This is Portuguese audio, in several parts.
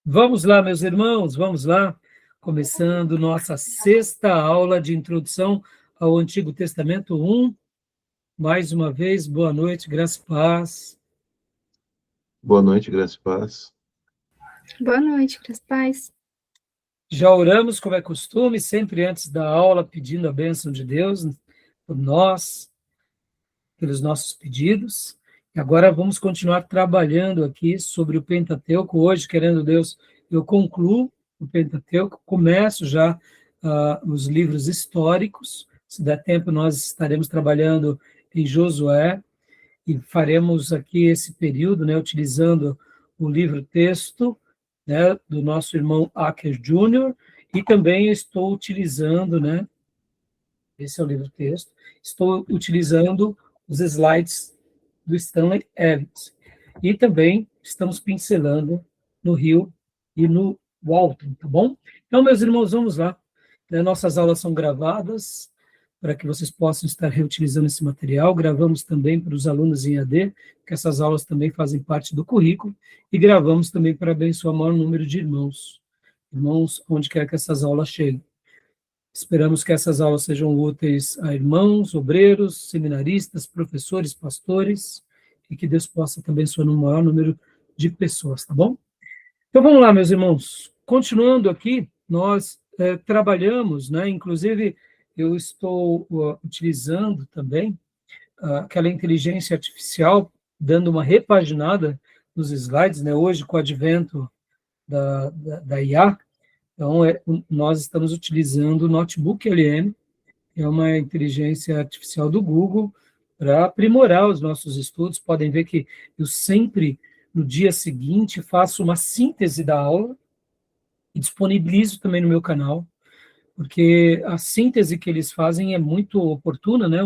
Vamos lá, meus irmãos, vamos lá. Começando nossa sexta aula de introdução ao Antigo Testamento 1. Mais uma vez, boa noite, graça e paz. Boa noite, graça e paz. Boa noite, graça e paz. Já oramos, como é costume, sempre antes da aula, pedindo a bênção de Deus por nós, pelos nossos pedidos. E agora vamos continuar trabalhando aqui sobre o Pentateuco. Hoje, querendo Deus, eu concluo o Pentateuco, começo já os livros históricos. Se der tempo, nós estaremos trabalhando em Josué e faremos aqui esse período, né, utilizando o livro-texto, né, do nosso irmão Acker Jr., e também estou utilizando, né, esse é o livro-texto, estou utilizando os slides do Stanley Evans. E também estamos pincelando no Rio e no Walton, tá bom? Então, meus irmãos, vamos lá. Nossas aulas são gravadas para que vocês possam estar reutilizando esse material. Gravamos também para os alunos em AD, que essas aulas também fazem parte do currículo, e gravamos também para abençoar o maior número de irmãos, onde quer que essas aulas cheguem. Esperamos que essas aulas sejam úteis a irmãos, obreiros, seminaristas, professores, pastores, e que Deus possa também abençoar no maior número de pessoas, tá bom? Então vamos lá, meus irmãos. Continuando aqui, nós trabalhamos, né? Inclusive, eu estou utilizando também aquela inteligência artificial, dando uma repaginada nos slides, né? Hoje, com o advento da IA, então, nós estamos utilizando o Notebook LM, que é uma inteligência artificial do Google, para aprimorar os nossos estudos. Podem ver que eu sempre, no dia seguinte, faço uma síntese da aula e disponibilizo também no meu canal, porque a síntese que eles fazem é muito oportuna, né?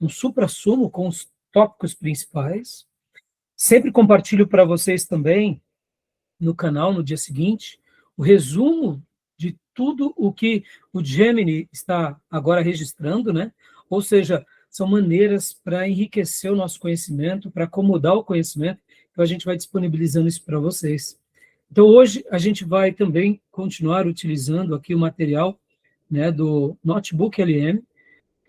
Um suprassumo com os tópicos principais. Sempre compartilho para vocês também, no canal, no dia seguinte, o resumo de tudo o que o Gemini está agora registrando, né? Ou seja, são maneiras para enriquecer o nosso conhecimento, para acomodar o conhecimento, então a gente vai disponibilizando isso para vocês. Então, hoje, a gente vai também continuar utilizando aqui o material, né, do Notebook LM,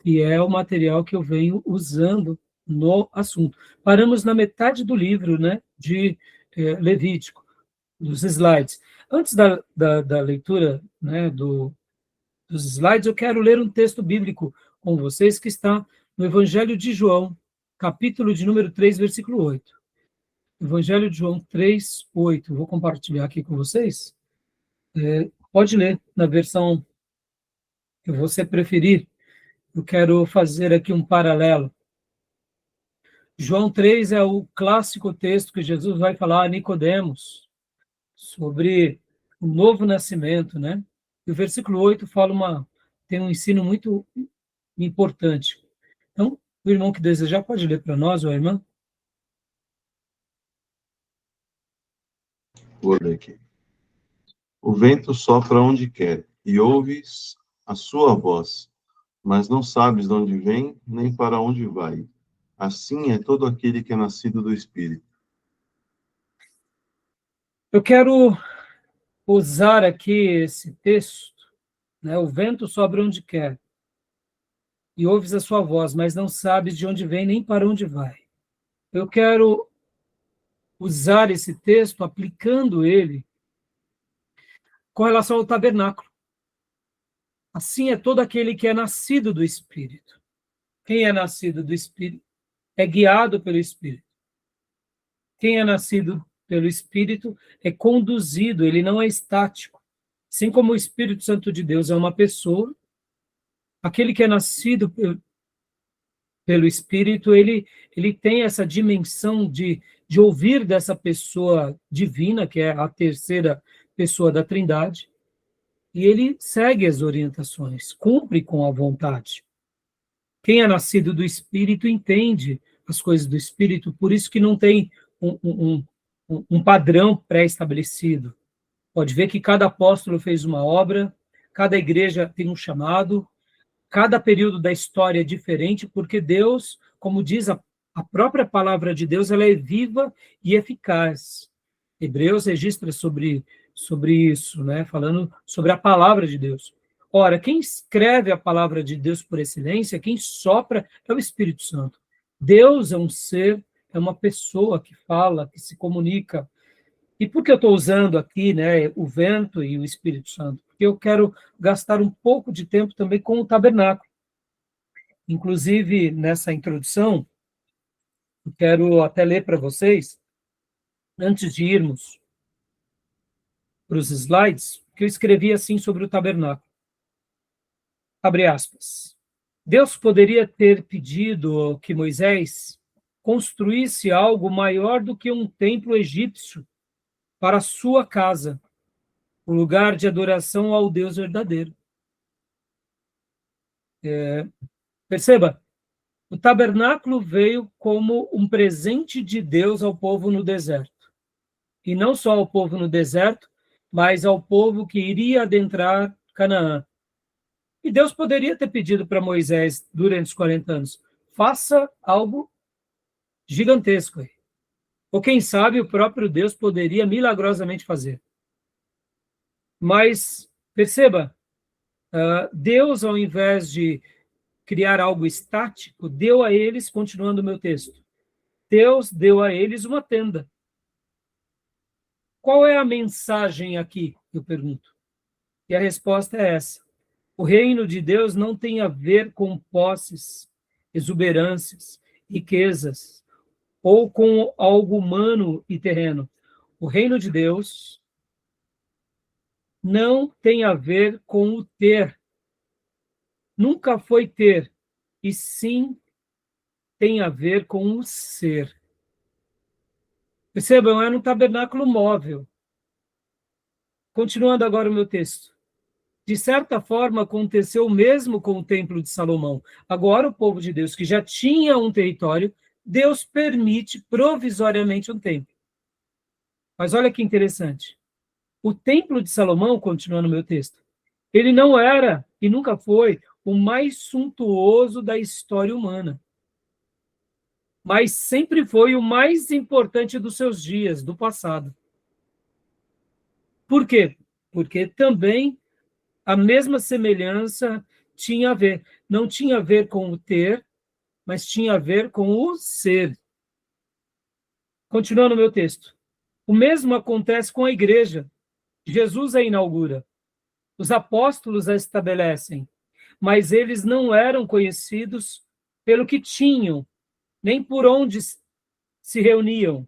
que é o material que eu venho usando no assunto. Paramos na metade do livro, né, de Levítico, dos slides. Antes da leitura, né, dos slides, eu quero ler um texto bíblico com vocês que está no Evangelho de João, capítulo de número 3, versículo 8. Evangelho de João 3, 8. Vou compartilhar aqui com vocês. Pode ler na versão que você preferir. Eu quero fazer aqui um paralelo. João 3 é o clássico texto que Jesus vai falar a Nicodemos sobre o novo nascimento, né? E o versículo 8 tem um ensino muito importante. Então, o irmão que desejar pode ler para nós, ou a irmã? Vou ler aqui. O vento sopra onde quer, e ouves a sua voz, mas não sabes de onde vem, nem para onde vai. Assim é todo aquele que é nascido do Espírito. Eu quero usar aqui esse texto, né? O vento sopra onde quer, e ouves a sua voz, mas não sabes de onde vem, nem para onde vai. Eu quero usar esse texto, aplicando ele com relação ao tabernáculo. Assim é todo aquele que é nascido do Espírito. Quem é nascido do Espírito é guiado pelo Espírito. Quem é nascido pelo Espírito é conduzido, ele não é estático. Assim como o Espírito Santo de Deus é uma pessoa, aquele que é nascido pelo Espírito, ele tem essa dimensão de ouvir dessa pessoa divina, que é a terceira pessoa da Trindade, e ele segue as orientações, cumpre com a vontade. Quem é nascido do Espírito entende as coisas do Espírito, por isso que não tem um padrão pré-estabelecido. Pode ver que cada apóstolo fez uma obra, cada igreja tem um chamado, cada período da história é diferente, porque Deus, como diz a própria palavra de Deus, ela é viva e eficaz. Hebreus registra sobre isso, né? Falando sobre a palavra de Deus. Ora, quem escreve a palavra de Deus por excelência, quem sopra é o Espírito Santo. Deus é um ser, é uma pessoa que fala, que se comunica. E por que eu estou usando aqui, né, o vento e o Espírito Santo? Porque eu quero gastar um pouco de tempo também com o tabernáculo. Inclusive, nessa introdução, eu quero até ler para vocês, antes de irmos para os slides, que eu escrevi assim sobre o tabernáculo. Abre aspas. Deus poderia ter pedido que Moisés construísse algo maior do que um templo egípcio para a sua casa, o lugar de adoração ao Deus verdadeiro. Perceba, o tabernáculo veio como um presente de Deus ao povo no deserto. E não só ao povo no deserto, mas ao povo que iria adentrar Canaã. E Deus poderia ter pedido para Moisés, durante os 40 anos, faça algo gigantesco. Ou quem sabe o próprio Deus poderia milagrosamente fazer. Mas, perceba, Deus, ao invés de criar algo estático, deu a eles, continuando o meu texto, Deus deu a eles uma tenda. Qual é a mensagem aqui? Eu pergunto. E a resposta é essa. O reino de Deus não tem a ver com posses, exuberâncias, riquezas, ou com algo humano e terreno. O reino de Deus não tem a ver com o ter. Nunca foi ter, e sim tem a ver com o ser. Percebam, era um tabernáculo móvel. Continuando agora o meu texto. De certa forma, aconteceu o mesmo com o Templo de Salomão. Agora, o povo de Deus, que já tinha um território, Deus permite provisoriamente um templo. Mas olha que interessante. O Templo de Salomão, continuando o meu texto, ele não era e nunca foi o mais suntuoso da história humana, mas sempre foi o mais importante dos seus dias, do passado. Por quê? Porque também a mesma semelhança tinha a ver. Não tinha a ver com o ter, mas tinha a ver com o ser. Continuando o meu texto. O mesmo acontece com a igreja. Jesus a inaugura. Os apóstolos a estabelecem. Mas eles não eram conhecidos pelo que tinham, nem por onde se reuniam.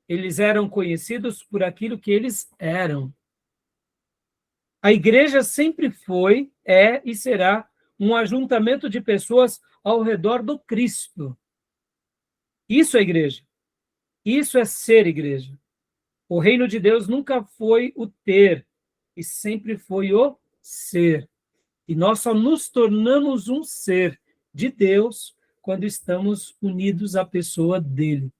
Eles eram conhecidos por aquilo que eles eram. A igreja sempre foi, é e será um ajuntamento de pessoas ao redor do Cristo. Isso é igreja. Isso é ser igreja. O reino de Deus nunca foi o ter, e sempre foi o ser. E nós só nos tornamos um ser de Deus quando estamos unidos à pessoa dele,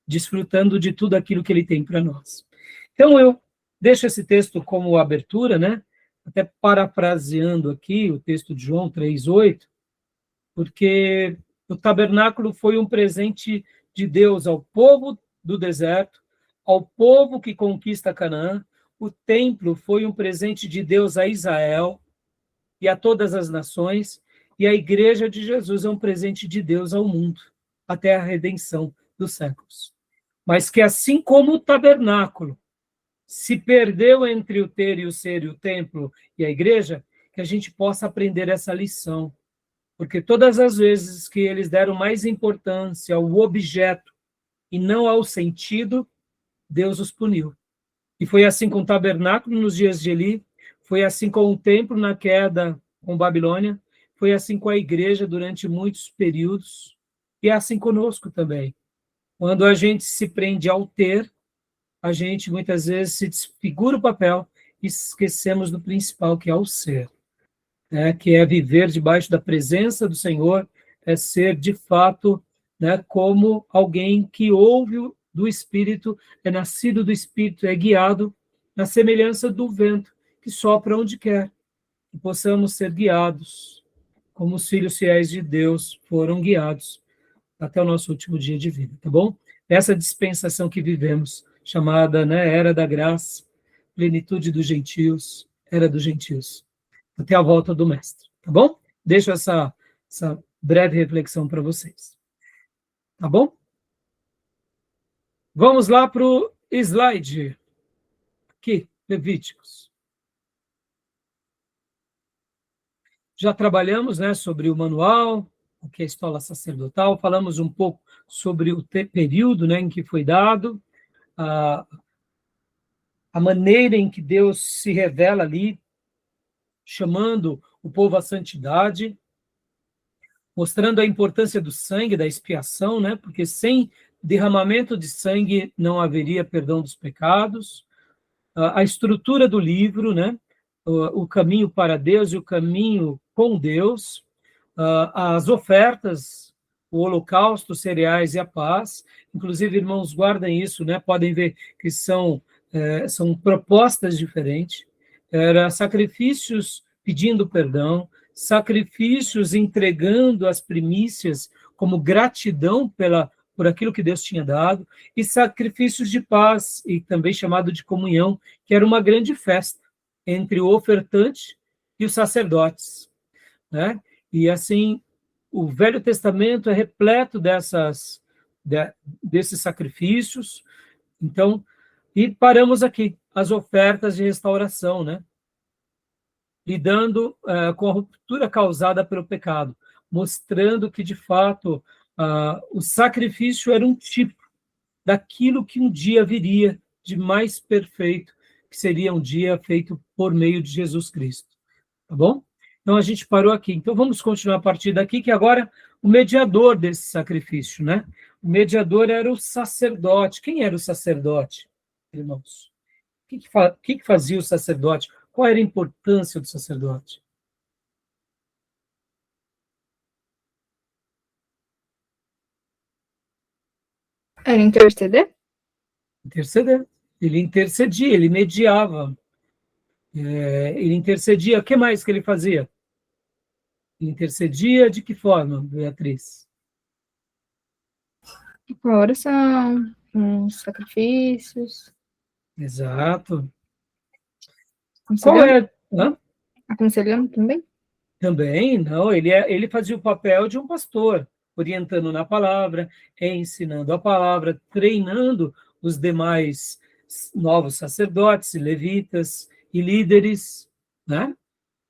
desfrutando de tudo aquilo que ele tem para nós. Então, eu deixo esse texto como abertura, né? Até parafraseando aqui o texto de João 3:8, porque o tabernáculo foi um presente de Deus ao povo do deserto, ao povo que conquista Canaã. O templo foi um presente de Deus a Israel e a todas as nações, e a igreja de Jesus é um presente de Deus ao mundo, até a redenção dos séculos. Mas que assim como o tabernáculo se perdeu entre o ter e o ser, e o templo e a igreja, que a gente possa aprender essa lição. Porque todas as vezes que eles deram mais importância ao objeto e não ao sentido, Deus os puniu. E foi assim com o tabernáculo nos dias de Eli, foi assim com o templo na queda com Babilônia, foi assim com a igreja durante muitos períodos, e é assim conosco também. Quando a gente se prende ao ter, a gente muitas vezes se desfigura o papel e esquecemos do principal, que é o ser, né? Que é viver debaixo da presença do Senhor, é ser de fato, né, como alguém que ouve do Espírito, é nascido do Espírito, é guiado na semelhança do vento que sopra onde quer, que possamos ser guiados, como os filhos fiéis de Deus foram guiados até o nosso último dia de vida, tá bom? Essa dispensação que vivemos, chamada, né, Era da Graça, Plenitude dos Gentios, Era dos Gentios, até a volta do Mestre, tá bom? Deixo essa breve reflexão para vocês, tá bom? Vamos lá para o slide, aqui, Levíticos. Já trabalhamos, né, sobre o manual, o que é a escola sacerdotal, falamos um pouco sobre o período, né, em que foi dado, a maneira em que Deus se revela ali, chamando o povo à santidade, mostrando a importância do sangue, da expiação, né, porque sem derramamento de sangue não haveria perdão dos pecados, a estrutura do livro, né, o caminho para Deus e o caminho com Deus, as ofertas, o holocausto, os cereais e a paz. Inclusive, irmãos, guardem isso, né? Podem ver que são propostas diferentes. Era sacrifícios pedindo perdão, sacrifícios entregando as primícias como gratidão por aquilo que Deus tinha dado, e sacrifícios de paz, e também chamado de comunhão, que era uma grande festa entre o ofertante e os sacerdotes, né? E assim, o Velho Testamento é repleto desses sacrifícios. Então, e paramos aqui, as ofertas de restauração, né? Lidando com a ruptura causada pelo pecado, mostrando que, de fato, o sacrifício era um tipo daquilo que um dia viria de mais perfeito, que seria um dia feito por meio de Jesus Cristo. Tá bom? Então, a gente parou aqui. Então, vamos continuar a partir daqui, que agora o mediador desse sacrifício, né? O mediador era o sacerdote. Quem era o sacerdote, irmãos? O que fazia o sacerdote? Qual era a importância do sacerdote? Era interceder? Interceder. Ele intercedia, ele mediava. Ele intercedia. O que mais que ele fazia? Ele intercedia de que forma, Beatriz? Com a oração, com os sacrifícios, Exato. Qual aconselhando, é? Hã? aconselhando também. Também, não, ele fazia o papel de um pastor, orientando na palavra, ensinando a palavra, treinando os demais novos sacerdotes, levitas e líderes, né?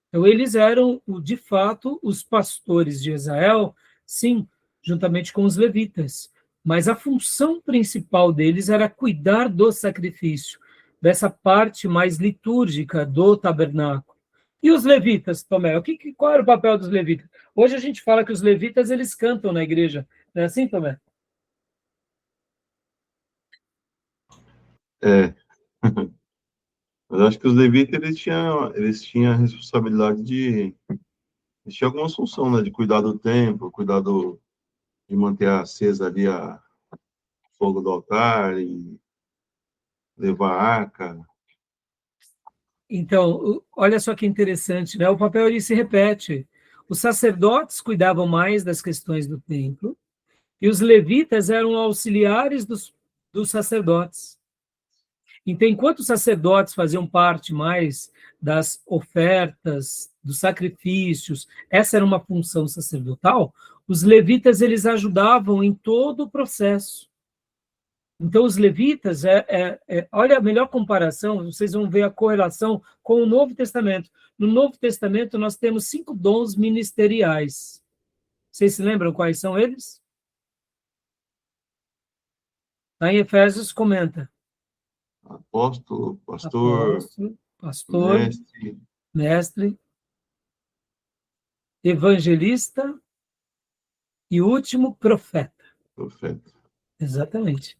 Então, eles eram, de fato, os pastores de Israel, sim, juntamente com os levitas, mas a função principal deles era cuidar do sacrifício, dessa parte mais litúrgica do tabernáculo. E os levitas, Tomé? Qual era o papel dos levitas? Hoje a gente fala que os levitas, eles cantam na igreja. Não é assim, Tomé? É. Mas acho que os levitas, eles tinham a responsabilidade de... Eles tinham alguma função, né? De cuidar do templo, de manter acesa ali o fogo do altar e levar a arca. Então, olha só que interessante, né? O papel ele se repete. Os sacerdotes cuidavam mais das questões do templo, e os levitas eram auxiliares dos sacerdotes. Então, enquanto os sacerdotes faziam parte mais das ofertas, dos sacrifícios, essa era uma função sacerdotal, os levitas eles ajudavam em todo o processo. Então, os levitas, olha a melhor comparação, vocês vão ver a correlação com o Novo Testamento. No Novo Testamento, nós temos 5 dons ministeriais. Vocês se lembram quais são eles? Lá em Efésios comenta. Apóstolo, pastor, mestre, mestre, evangelista e último, profeta. profeta. Exatamente.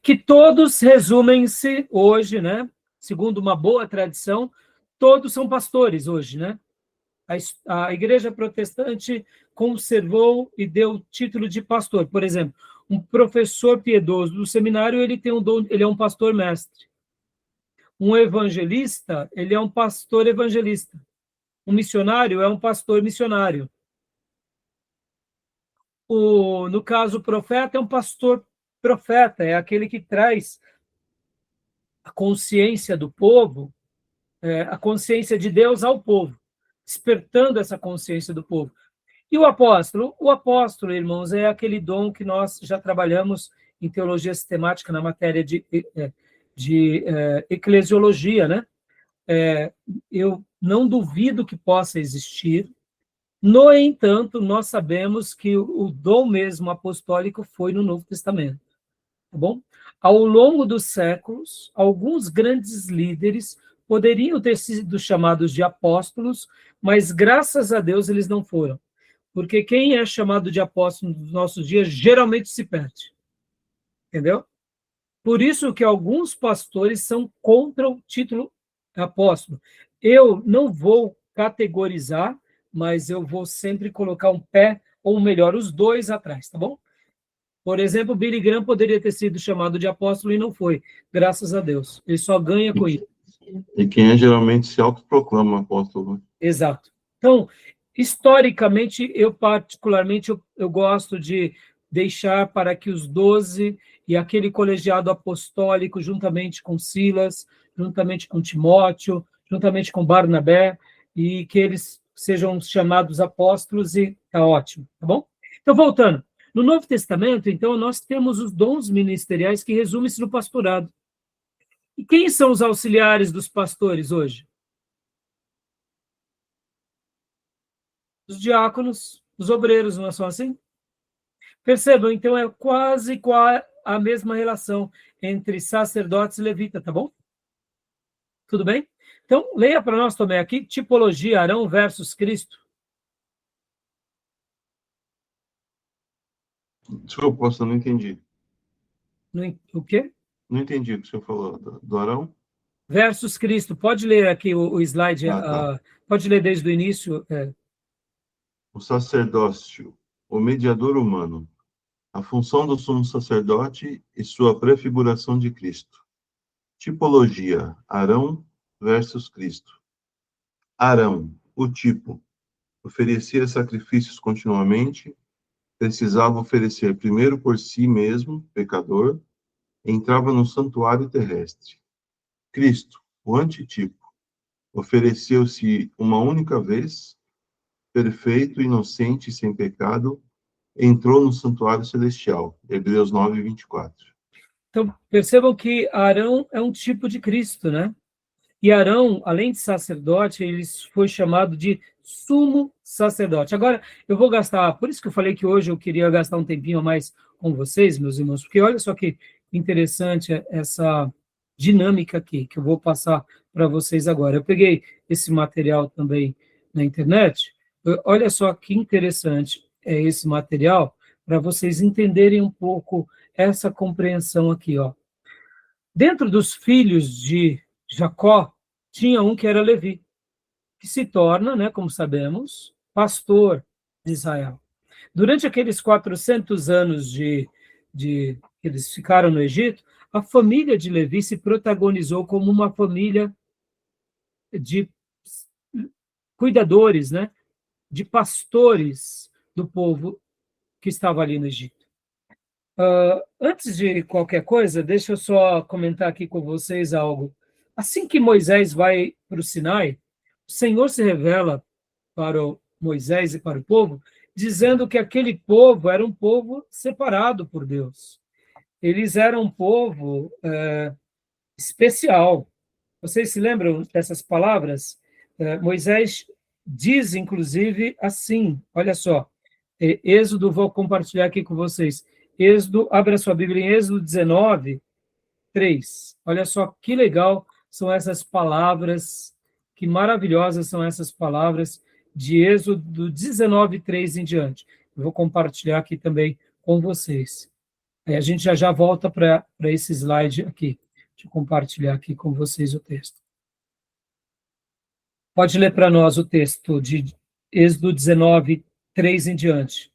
Que todos resumem-se hoje, né? Segundo uma boa tradição, todos são pastores hoje, né? A igreja protestante conservou e deu o título de pastor. Por exemplo, um professor piedoso do seminário, ele tem um dom, ele é um pastor mestre. Um evangelista, ele é um pastor evangelista. Um missionário é um pastor missionário. No caso, o profeta é um pastor profeta, é aquele que traz a consciência do povo, a consciência de Deus ao povo, despertando essa consciência do povo. E o apóstolo? O apóstolo, irmãos, é aquele dom que nós já trabalhamos em teologia sistemática na matéria de eclesiologia, né? Eu não duvido que possa existir. No entanto, nós sabemos que o dom mesmo apostólico foi no Novo Testamento, tá bom? Ao longo dos séculos, alguns grandes líderes poderiam ter sido chamados de apóstolos, mas graças a Deus eles não foram. Porque quem é chamado de apóstolo nos nossos dias geralmente se perde. Entendeu? Por isso que alguns pastores são contra o título apóstolo. Eu não vou categorizar, mas eu vou sempre colocar um pé, ou melhor, os dois atrás, tá bom? Por exemplo, Billy Graham poderia ter sido chamado de apóstolo e não foi, graças a Deus. Ele só ganha com isso. E quem geralmente se autoproclama apóstolo. Exato. Então, historicamente, eu particularmente, eu gosto de deixar para que os 12 e aquele colegiado apostólico, juntamente com Silas, juntamente com Timóteo, juntamente com Barnabé, e que eles sejam chamados apóstolos, e tá ótimo, tá bom? Então, voltando. No Novo Testamento, então, nós temos os dons ministeriais que resumem-se no pastorado. E quem são os auxiliares dos pastores hoje? Os diáconos, os obreiros, não são assim? Percebam, então, é quase a mesma relação entre sacerdotes e levita, tá bom? Tudo bem? Então, leia para nós também aqui, tipologia, Arão versus Cristo. Desculpa, pastor, não entendi. O quê? Não entendi o que o senhor falou do Arão. Versus Cristo. Pode ler aqui o slide, Tá. Pode ler desde o início. O sacerdócio, o mediador humano, a função do sumo sacerdote e sua prefiguração de Cristo. Tipologia, Arão versus Cristo. Arão, o tipo, oferecia sacrifícios continuamente, precisava oferecer primeiro por si mesmo, pecador, entrava no santuário terrestre. Cristo, o antitipo, ofereceu-se uma única vez, perfeito, inocente e sem pecado, entrou no santuário celestial. Hebreus 9, 24. Então, percebam que Arão é um tipo de Cristo, né? E Arão, além de sacerdote, ele foi chamado de sumo sacerdote. Agora, eu vou gastar, por isso que eu falei que hoje eu queria gastar um tempinho a mais com vocês, meus irmãos, porque olha só que interessante essa dinâmica aqui, que eu vou passar para vocês agora. Eu peguei esse material também na internet, olha só que interessante é esse material, para vocês entenderem um pouco essa compreensão aqui, ó. Dentro dos filhos de Jacó, tinha um que era Levi, que se torna, né, como sabemos, pastor de Israel. Durante aqueles 400 anos que eles ficaram no Egito, a família de Levi se protagonizou como uma família de cuidadores, né, de pastores do povo que estava ali no Egito. Antes de qualquer coisa, deixa eu só comentar aqui com vocês algo. Assim que Moisés vai para o Sinai, o Senhor se revela para Moisés e para o povo, dizendo que aquele povo era um povo separado por Deus. Eles eram um povo especial. Vocês se lembram dessas palavras? Moisés diz, inclusive, assim, olha só, Êxodo, vou compartilhar aqui com vocês. Êxodo, abra sua Bíblia em Êxodo 19, 3. Olha só que legal são essas palavras, que maravilhosas são essas palavras de Êxodo 19, 3 em diante. Eu vou compartilhar aqui também com vocês. Aí a gente já volta para esse slide aqui. Deixa eu compartilhar aqui com vocês o texto. Pode ler para nós o texto de Êxodo 19, 3 em diante.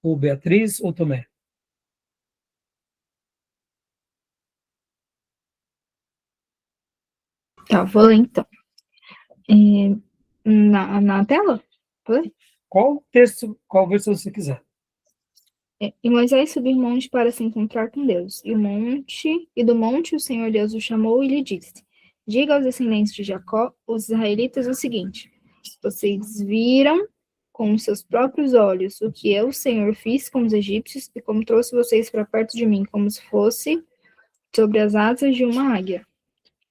Ou Beatriz ou Tomé. Tá, vou ler então. Na tela? Vou ler? Qual texto, qual versão você quiser. E Moisés subiu o monte para se encontrar com Deus. E do monte o Senhor Deus o chamou e lhe disse: Diga aos descendentes de Jacó, os israelitas, o seguinte: Vocês viram com os seus próprios olhos o que eu, o Senhor, fiz com os egípcios e como trouxe vocês para perto de mim, como se fosse sobre as asas de uma águia.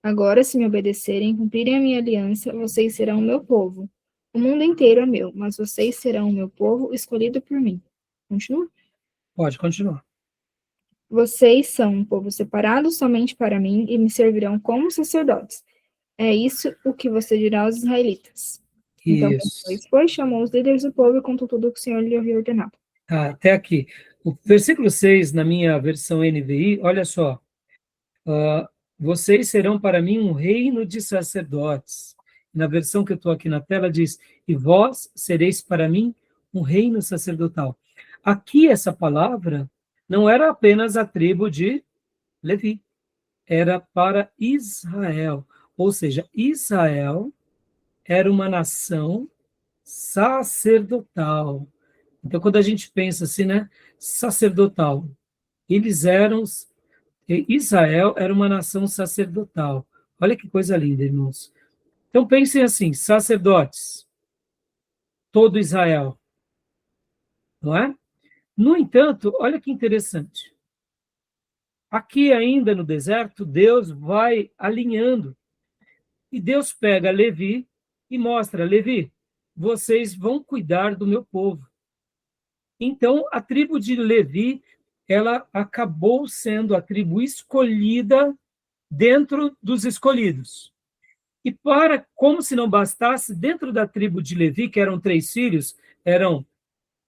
Agora, se me obedecerem e cumprirem a minha aliança, vocês serão o meu povo. O mundo inteiro é meu, mas vocês serão o meu povo escolhido por mim. Continua? Pode continuar. Vocês são um povo separado somente para mim e me servirão como sacerdotes. É isso o que você dirá aos israelitas. Então, Isso. Moisés foi, chamou os líderes do povo e contou tudo o que o Senhor lhe havia ordenado. Até aqui. O versículo 6, na minha versão NVI, olha só. Vocês serão para mim um reino de sacerdotes. Na versão que eu estou aqui na tela diz, e vós sereis para mim um reino sacerdotal. Aqui essa palavra não era apenas a tribo de Levi, era para Israel. Ou seja, Israel era uma nação sacerdotal. Então, quando a gente pensa assim, né, sacerdotal, Israel era uma nação sacerdotal. Olha que coisa linda, irmãos. Então, pensem assim, sacerdotes, todo Israel, não é? No entanto, olha que interessante. Aqui ainda no deserto, Deus vai alinhando. E Deus pega Levi e mostra, Levi, vocês vão cuidar do meu povo. Então, a tribo de Levi, ela acabou sendo a tribo escolhida dentro dos escolhidos. E como se não bastasse, dentro da tribo de Levi, que eram 3 filhos, eram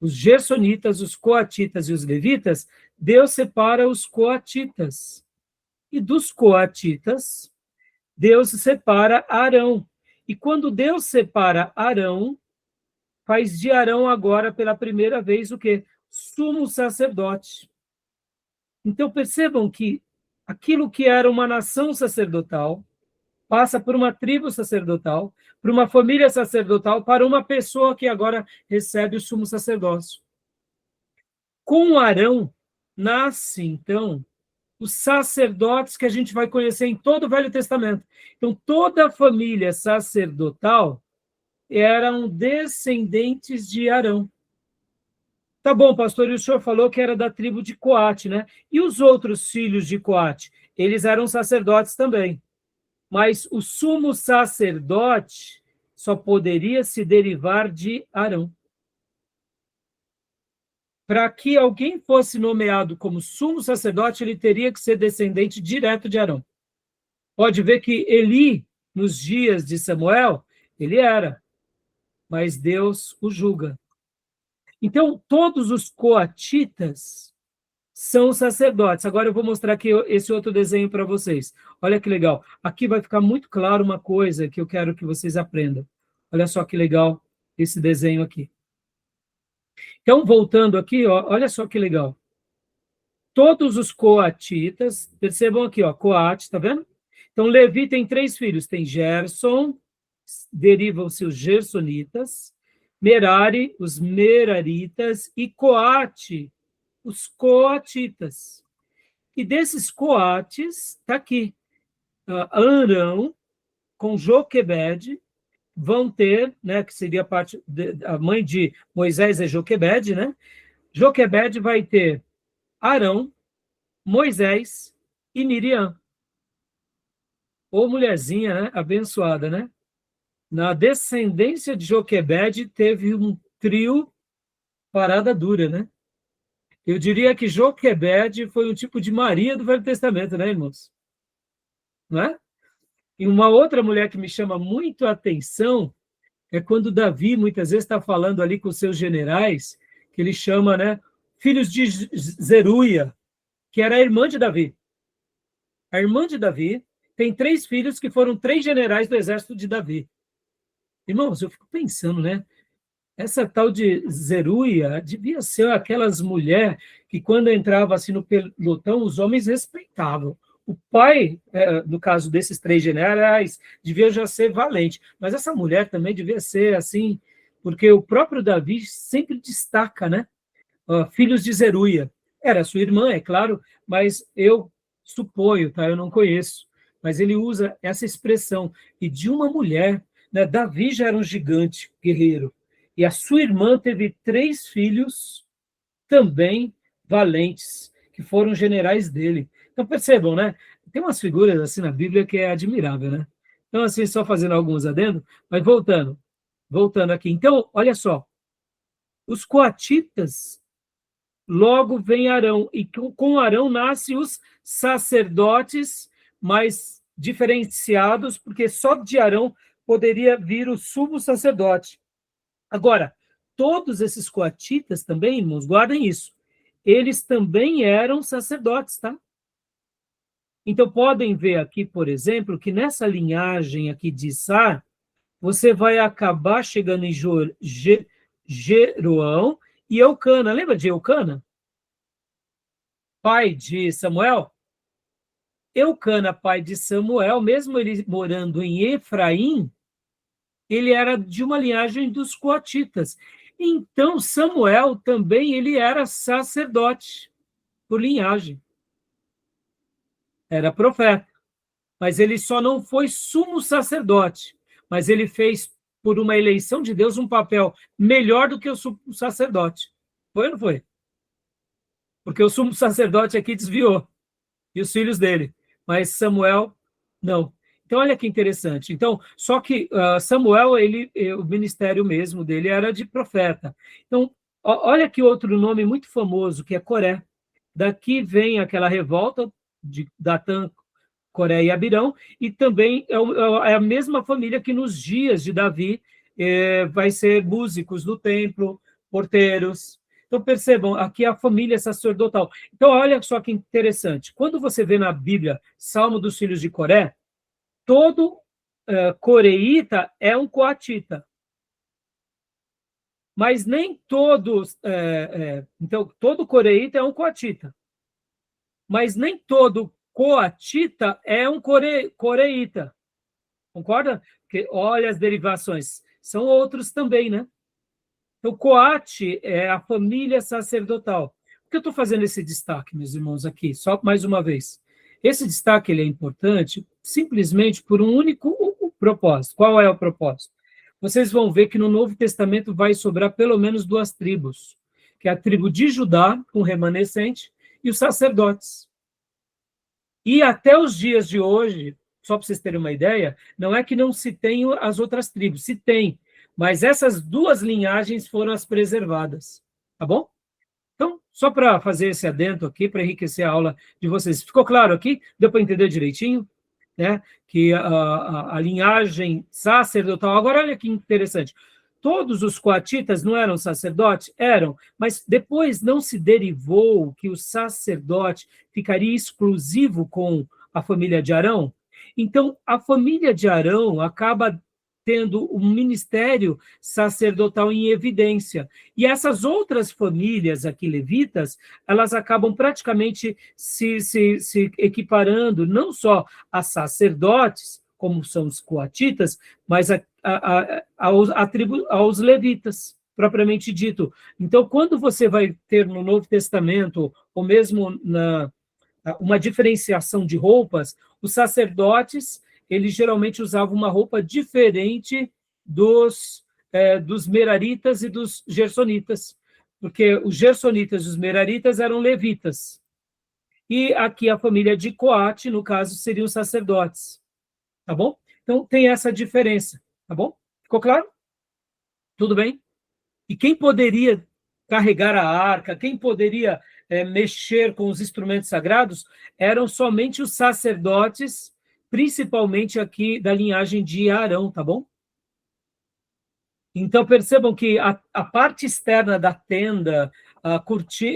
os gersonitas, os coatitas e os levitas, Deus separa os coatitas. E dos coatitas, Deus separa Arão. E quando Deus separa Arão, faz de Arão agora, pela primeira vez, o quê? Sumo sacerdote. Então, percebam que aquilo que era uma nação sacerdotal, passa por uma tribo sacerdotal, por uma família sacerdotal, para uma pessoa que agora recebe o sumo sacerdócio. Com Arão, nasce, então, os sacerdotes que a gente vai conhecer em todo o Velho Testamento. Então, toda a família sacerdotal eram descendentes de Arão. Tá bom, pastor, e o senhor falou que era da tribo de Coate, né? E os outros filhos de Coate? Eles eram sacerdotes também. Mas o sumo sacerdote só poderia se derivar de Arão. Para que alguém fosse nomeado como sumo sacerdote, ele teria que ser descendente direto de Arão. Pode ver que Eli, nos dias de Samuel, ele era, mas Deus o julga. Então, todos os coatitas são sacerdotes. Agora eu vou mostrar aqui esse outro desenho para vocês. Olha que legal. Aqui vai ficar muito claro uma coisa que eu quero que vocês aprendam. Olha só que legal esse desenho aqui. Então, voltando aqui, ó, olha só que legal. Todos os coatitas, percebam aqui, ó, Coate, tá vendo? Então, Levi tem 3 filhos. Tem Gerson, derivam-se os gersonitas, Merari, os meraritas, e Coate, os coatitas. E desses coates, está aqui, Arão com Joquebede vão ter, né, que seria a mãe de Moisés é Joquebede, né? Joquebede vai ter Arão, Moisés e Miriam. Ou mulherzinha, né? Abençoada, né? Na descendência de Joquebede teve um trio parada dura, né? Eu diria que Joquebede foi um tipo de Maria do Velho Testamento, né, irmãos? Não é? E uma outra mulher que me chama muito a atenção é quando Davi, muitas vezes, está falando ali com seus generais, que ele chama, né, filhos de Zeruia, que era a irmã de Davi. A irmã de Davi tem 3 filhos que foram 3 generais do exército de Davi. Irmãos, eu fico pensando, né? Essa tal de Zeruia devia ser aquelas mulheres que, quando entrava assim no pelotão, os homens respeitavam. O pai, no caso desses 3 generais, devia já ser valente. Mas essa mulher também devia ser assim, porque o próprio Davi sempre destaca, né? filhos de Zeruia. Era sua irmã, é claro, mas eu suponho, tá? Eu não conheço. Mas ele usa essa expressão. E de uma mulher, né? Davi já era um gigante, guerreiro. E a sua irmã teve 3 filhos também valentes, que foram generais dele. Então, percebam, né? Tem umas figuras assim na Bíblia que é admirável, né? Então, assim, só fazendo alguns adendos, mas voltando aqui. Então, olha só, os coatitas, logo vem Arão, e com Arão nascem os sacerdotes mais diferenciados, porque só de Arão poderia vir o sumo sacerdote. Agora, todos esses coatitas também, irmãos, guardem isso, eles também eram sacerdotes, tá? Então, podem ver aqui, por exemplo, que nessa linhagem aqui de Sar, você vai acabar chegando em Jeroão e Eucana. Lembra de Eucana? Pai de Samuel? Eucana, pai de Samuel, mesmo ele morando em Efraim, ele era de uma linhagem dos coatitas. Então, Samuel também ele era sacerdote, por linhagem. Era profeta. Mas ele só não foi sumo sacerdote. Mas ele fez, por uma eleição de Deus, um papel melhor do que o sumo sacerdote. Foi ou não foi? Porque o sumo sacerdote aqui desviou. E os filhos dele. Mas Samuel, não. Então, olha que interessante. Então, só que Samuel, o ministério mesmo dele era de profeta. Então, olha que outro nome muito famoso, que é Coré. Daqui vem aquela revolta de Datã, Coré e Abirão, e também é a mesma família que nos dias de Davi vai ser músicos do templo, porteiros. Então, percebam, aqui é a família sacerdotal. Então, olha só que interessante. Quando você vê na Bíblia Salmo dos Filhos de Coré, todo coreíta é um coatita. Mas nem todos... então, todo coreíta é um coatita. Mas nem todo coatita é um coreíta. Concorda? Porque olha as derivações. São outros também, né? Então, Coate é a família sacerdotal. Por que eu estou fazendo esse destaque, meus irmãos, aqui? Só mais uma vez. Esse destaque ele é importante simplesmente por um único propósito. Qual é o propósito? Vocês vão ver que no Novo Testamento vai sobrar pelo menos 2 tribos, que é a tribo de Judá, com remanescente, e os sacerdotes. E até os dias de hoje, só para vocês terem uma ideia, não é que não se tenham as outras tribos, se tem, mas essas 2 linhagens foram as preservadas, tá bom? Então, só para fazer esse adendo aqui, para enriquecer a aula de vocês. Ficou claro aqui? Deu para entender direitinho? Né? Que a linhagem sacerdotal... Agora, olha que interessante. Todos os coatitas não eram sacerdotes? Eram, mas depois não se derivou que o sacerdote ficaria exclusivo com a família de Arão? Então, a família de Arão acaba tendo um ministério sacerdotal em evidência. E essas outras famílias aqui levitas, elas acabam praticamente se equiparando não só a sacerdotes, como são os coatitas, mas aos levitas, propriamente dito. Então, quando você vai ter no Novo Testamento, ou mesmo uma diferenciação de roupas, os sacerdotes eles geralmente usavam uma roupa diferente dos meraritas e dos gersonitas, porque os gersonitas e os meraritas eram levitas. E aqui a família de Coate, no caso, seriam sacerdotes. Tá bom? Então, tem essa diferença. Tá bom? Ficou claro? Tudo bem? E quem poderia carregar a arca, quem poderia mexer com os instrumentos sagrados, eram somente os sacerdotes, principalmente aqui da linhagem de Arão, tá bom? Então, percebam que a parte externa da tenda,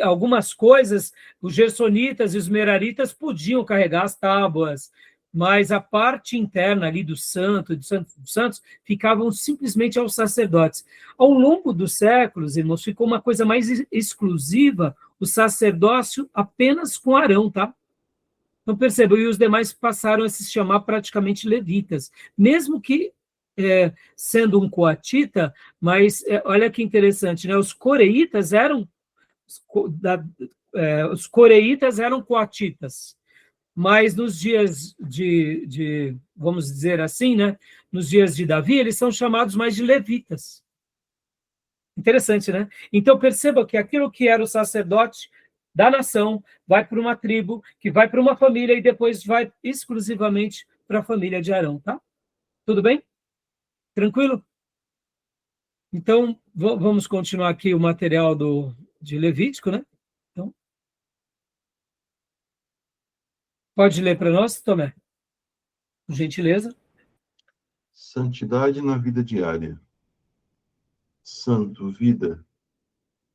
algumas coisas, os gersonitas e os meraritas podiam carregar as tábuas, mas a parte interna ali dos santos, ficavam simplesmente aos sacerdotes. Ao longo dos séculos, irmãos, ficou uma coisa mais exclusiva, o sacerdócio apenas com Arão, tá? Então, percebam, e os demais passaram a se chamar praticamente levitas, mesmo que sendo um coatita, mas olha que interessante, né? Os coreitas eram os coreitas eram coatitas, mas nos dias vamos dizer assim, né, nos dias de Davi, eles são chamados mais de levitas. Interessante, né? Então, perceba que aquilo que era o sacerdote da nação vai para uma tribo, que vai para uma família e depois vai exclusivamente para a família de Arão, tá? Tudo bem? Tranquilo? Então, vamos continuar aqui o material de Levítico, né? Então, pode ler para nós, Tomé? Por gentileza. Santidade na vida diária. Santo, vida.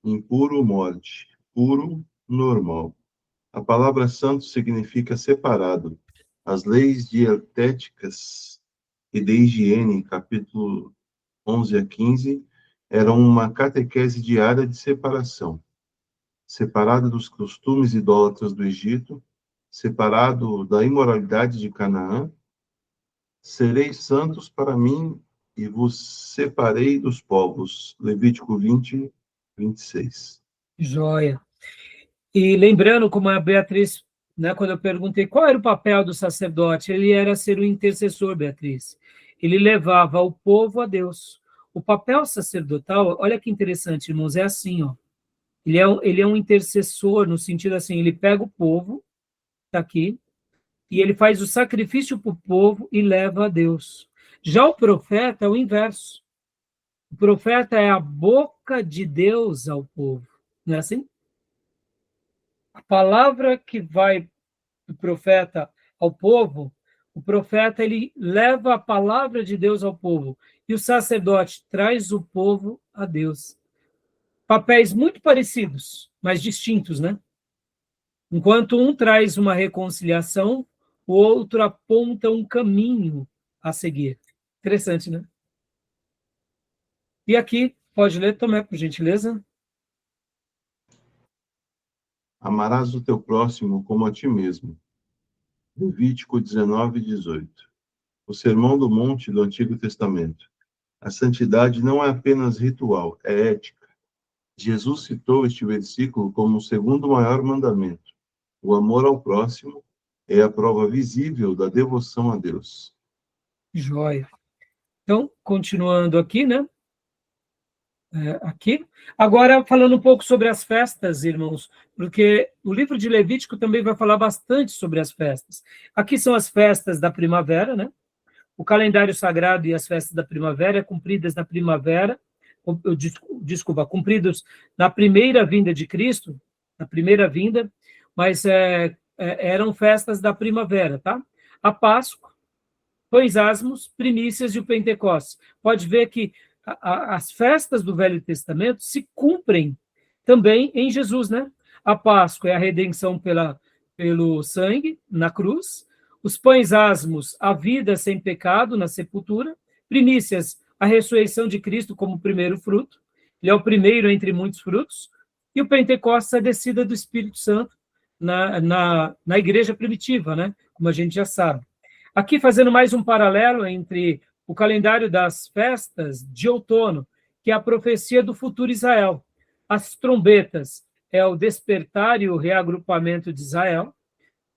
Impuro, morte. Puro, normal. A palavra santo significa separado. As leis dietéticas e de higiene, capítulo 11 a 15, eram uma catequese diária de separação. Separado dos costumes idólatras do Egito, separado da imoralidade de Canaã, sereis santos para mim e vos separei dos povos. Levítico 20, 26. Joia. E lembrando, como a Beatriz, né, quando eu perguntei qual era o papel do sacerdote, ele era ser o intercessor, Beatriz. Ele levava o povo a Deus. O papel sacerdotal, olha que interessante, irmãos, é assim, ó. Ele é um intercessor, no sentido assim, ele pega o povo, está aqui, e ele faz o sacrifício para o povo e leva a Deus. Já o profeta é o inverso. O profeta é a boca de Deus ao povo. Não é assim? A palavra que vai do profeta ao povo, o profeta ele leva a palavra de Deus ao povo, e o sacerdote traz o povo a Deus. Papéis muito parecidos, mas distintos, né? Enquanto um traz uma reconciliação, o outro aponta um caminho a seguir. Interessante, né? E aqui, pode ler, Tomé, por gentileza. Amarás o teu próximo como a ti mesmo. Levítico 19, 18. O Sermão do Monte do Antigo Testamento. A santidade não é apenas ritual, é ética. Jesus citou este versículo como o segundo maior mandamento. O amor ao próximo é a prova visível da devoção a Deus. Joia. Então, continuando aqui, né? Aqui. Agora, falando um pouco sobre as festas, irmãos, porque o livro de Levítico também vai falar bastante sobre as festas. Aqui são as festas da primavera, né? O calendário sagrado e as festas da primavera, cumpridas na primavera, desculpa, cumpridos na primeira vinda de Cristo, na primeira vinda, mas eram festas da primavera, tá? A Páscoa, pães asmos, primícias e o Pentecostes. Pode ver que as festas do Velho Testamento se cumprem também em Jesus, né? A Páscoa é a redenção pelo sangue na cruz, os pães asmos, a vida sem pecado na sepultura, primícias, a ressurreição de Cristo como primeiro fruto, ele é o primeiro entre muitos frutos, e o Pentecostes, a descida do Espírito Santo na igreja primitiva, né? Como a gente já sabe. Aqui, fazendo mais um paralelo entre o calendário das festas de outono, que é a profecia do futuro Israel. As trombetas é o despertar e o reagrupamento de Israel.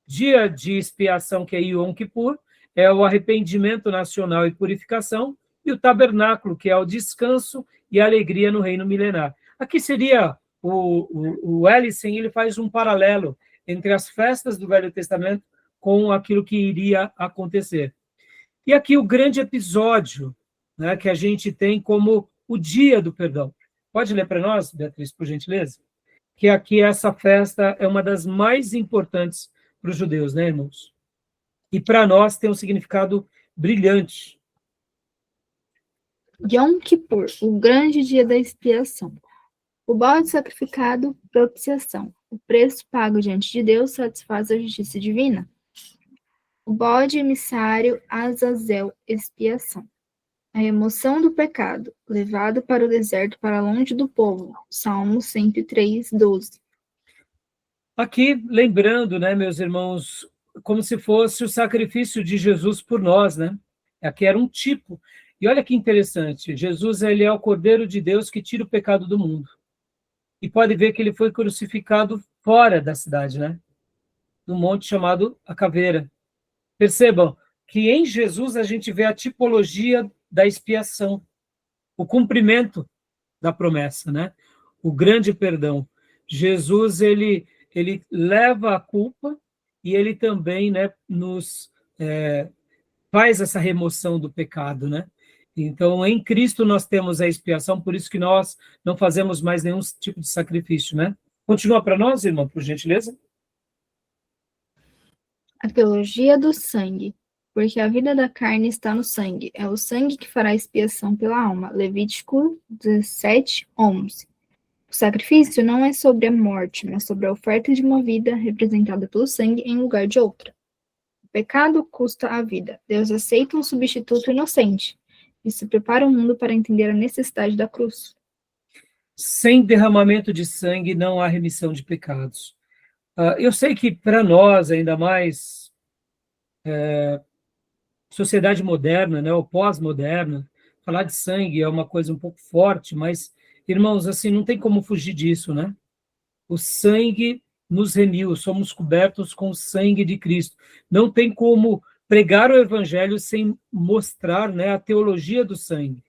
Dia de expiação, que é Yom Kippur, é o arrependimento nacional e purificação. E o tabernáculo, que é o descanso e a alegria no reino milenar. Aqui seria o Ellison, ele faz um paralelo entre as festas do Velho Testamento com aquilo que iria acontecer. E aqui o grande episódio, né, que a gente tem como o dia do perdão. Pode ler para nós, Beatriz, por gentileza? Que aqui essa festa é uma das mais importantes para os judeus, né, irmãos? E para nós tem um significado brilhante. Yom Kippur, o grande dia da expiação. O bode sacrificado, propiciação. O preço pago diante de Deus satisfaz a justiça divina. O bode emissário, Azazel, expiação. A remoção do pecado, levado para o deserto para longe do povo. Salmo 103, 12. Aqui, lembrando, né, meus irmãos, como se fosse o sacrifício de Jesus por nós, né? Aqui era um tipo. E olha que interessante, Jesus, ele é o Cordeiro de Deus que tira o pecado do mundo. e pode ver que ele foi crucificado fora da cidade, né? No monte chamado a Caveira. Percebam que em Jesus a gente vê a tipologia da expiação, o cumprimento da promessa, né? O grande perdão. Jesus, ele leva a culpa e ele também, né, nos faz essa remoção do pecado, né? Então, em Cristo nós temos a expiação, por isso que nós não fazemos mais nenhum tipo de sacrifício, né? Continua para nós, irmão, por gentileza. A teologia do sangue. Porque a vida da carne está no sangue. É o sangue que fará expiação pela alma. Levítico 17, 11. O sacrifício não é sobre a morte, mas sobre a oferta de uma vida representada pelo sangue em lugar de outra. O pecado custa a vida. Deus aceita um substituto inocente. Isso prepara o mundo para entender a necessidade da cruz. Sem derramamento de sangue não há remissão de pecados. Eu sei que para nós, ainda mais sociedade moderna, né, ou pós-moderna, falar de sangue é uma coisa um pouco forte, mas, irmãos, assim, não tem como fugir disso, né? O sangue nos remiu, somos cobertos com o sangue de Cristo. Não tem como pregar o evangelho sem mostrar, né, a teologia do sangue,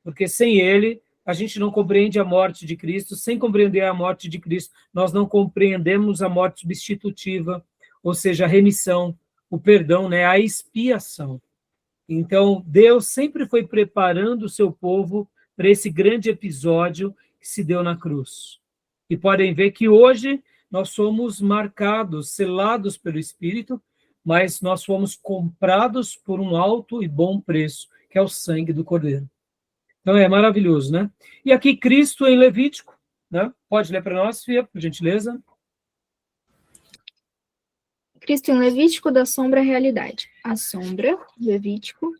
porque sem ele a gente não compreende a morte de Cristo, sem compreender a morte de Cristo, nós não compreendemos a morte substitutiva, ou seja, a remissão, o perdão, né, a expiação. Então, Deus sempre foi preparando o seu povo para esse grande episódio que se deu na cruz. E podem ver que hoje nós somos marcados, selados pelo Espírito, mas nós fomos comprados por um alto e bom preço, que é o sangue do Cordeiro. Então é maravilhoso, né? E aqui Cristo em Levítico, né? Pode ler para nós, Fia, por gentileza. Cristo em Levítico da sombra à realidade. A sombra, Levítico,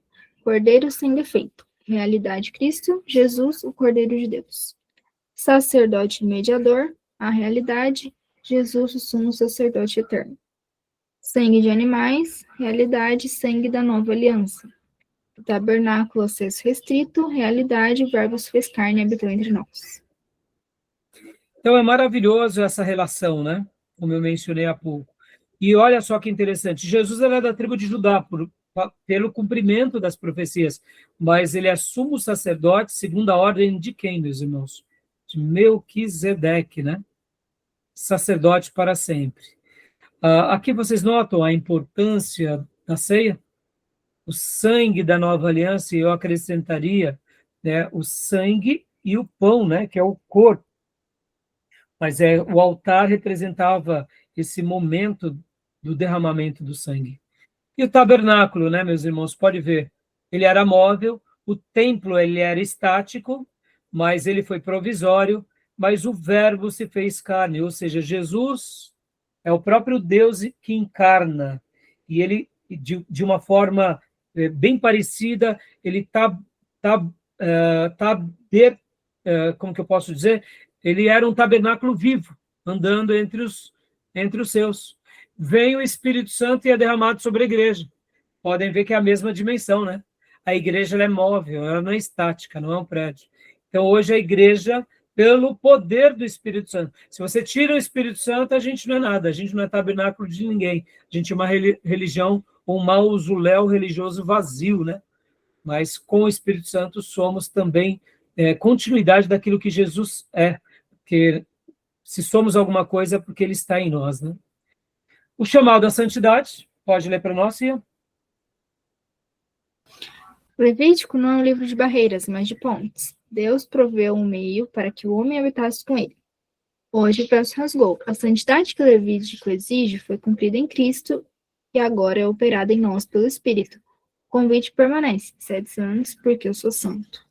Cordeiro sem defeito. Realidade, Cristo, Jesus, o Cordeiro de Deus. Sacerdote mediador, a realidade, Jesus, o sumo sacerdote eterno. Sangue de animais, realidade, sangue da nova aliança. O tabernáculo, acesso restrito, realidade, o verbo se fez carne e habitou entre nós. Então é maravilhoso essa relação, né? Como eu mencionei há pouco. E olha só que interessante, Jesus era da tribo de Judá, pelo cumprimento das profecias, mas ele é sumo sacerdote segundo a ordem de quem, meus irmãos? De Melquisedeque, né? Sacerdote para sempre. Aqui vocês notam a importância da ceia? O sangue da nova aliança, e eu acrescentaria, né, o sangue e o pão, né, que é o corpo. Mas o altar representava esse momento do derramamento do sangue. E o tabernáculo, né, meus irmãos, pode ver, ele era móvel, o templo ele era estático, mas ele foi provisório, mas o verbo se fez carne, ou seja, Jesus é o próprio Deus que encarna, e ele, de uma forma bem parecida, ele como que eu posso dizer? Ele era um tabernáculo vivo, andando entre os seus. Vem o Espírito Santo e é derramado sobre a igreja. Podem ver que é a mesma dimensão, né? A igreja ela é móvel, ela não é estática, não é um prédio. Então, hoje a igreja, pelo poder do Espírito Santo. Se você tira o Espírito Santo, a gente não é nada, a gente não é tabernáculo de ninguém. A gente é uma religião, um mausoléu religioso vazio, né? Mas com o Espírito Santo somos também continuidade daquilo que Jesus é. Porque se somos alguma coisa é porque ele está em nós, né? O chamado à santidade, pode ler para nós, Cia? Levítico não é um livro de barreiras, mas de pontes. Deus proveu um meio para que o homem habitasse com ele. Hoje o véu se rasgou. A santidade que Levítico exige foi cumprida em Cristo e agora é operada em nós pelo Espírito. O convite permanece. 7 anos, porque eu sou santo.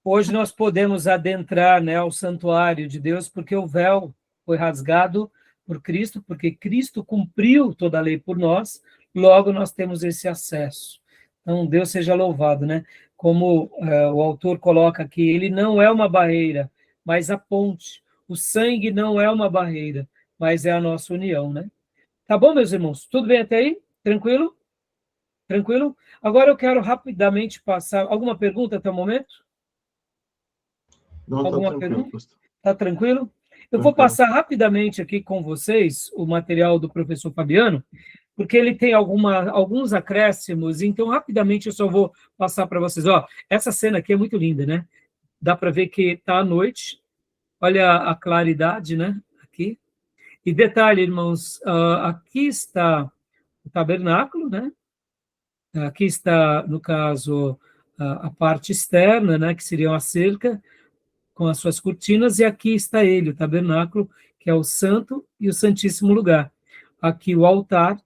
Hoje nós podemos adentrar, né, ao santuário de Deus, porque o véu foi rasgado por Cristo, porque Cristo cumpriu toda a lei por nós, logo nós temos esse acesso. Então, Deus seja louvado, né? Como o autor coloca aqui, ele não é uma barreira, mas a ponte. O sangue não é uma barreira, mas é a nossa união, né? Tá bom, meus irmãos? Tudo bem até aí? Tranquilo? Tranquilo? Agora eu quero rapidamente passar... Alguma pergunta até o momento? Não, Alguma tá tranquilo, pergunta? Tá tranquilo? Eu vou passar rapidamente aqui com vocês o material do professor Fabiano, porque ele tem alguns acréscimos, então rapidamente eu só vou passar para vocês. Ó, essa cena aqui é muito linda, né? Dá para ver que está à noite, olha a claridade, né? Aqui. E detalhe, irmãos, aqui está o tabernáculo, né? Aqui está, no caso, a parte externa, né? Que seria a cerca, com as suas cortinas, e aqui está ele, o tabernáculo, que é o santo e o santíssimo lugar. Aqui o altar,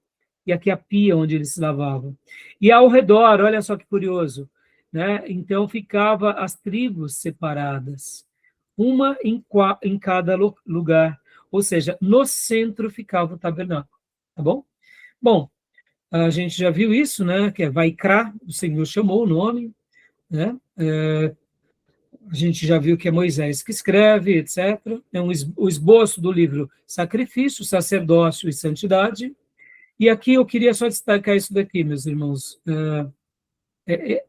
e aqui a pia onde eles se lavavam. E ao redor, olha só que curioso, né? Então ficava as tribos separadas, uma em cada lugar, ou seja, no centro ficava o tabernáculo, tá bom? Bom, a gente já viu isso, né? Que é Vaikra, o Senhor chamou o nome, né? A gente já viu que é Moisés que escreve, etc. É o esboço do livro Sacrifício, Sacerdócio e Santidade. E aqui eu queria só destacar isso daqui, meus irmãos,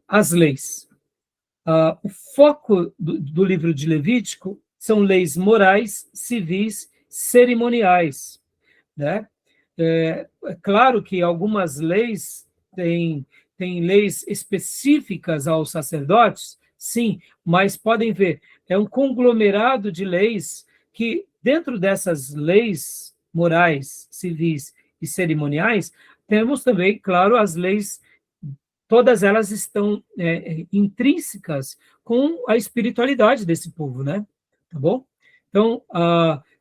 as leis. O foco do livro de Levítico são leis morais, civis, cerimoniais, né? É claro que algumas leis têm leis específicas aos sacerdotes, sim, mas podem ver, é um conglomerado de leis que, dentro dessas leis morais, civis e cerimoniais, temos também, claro, as leis, todas elas estão intrínsecas com a espiritualidade desse povo, né? Tá bom? Então,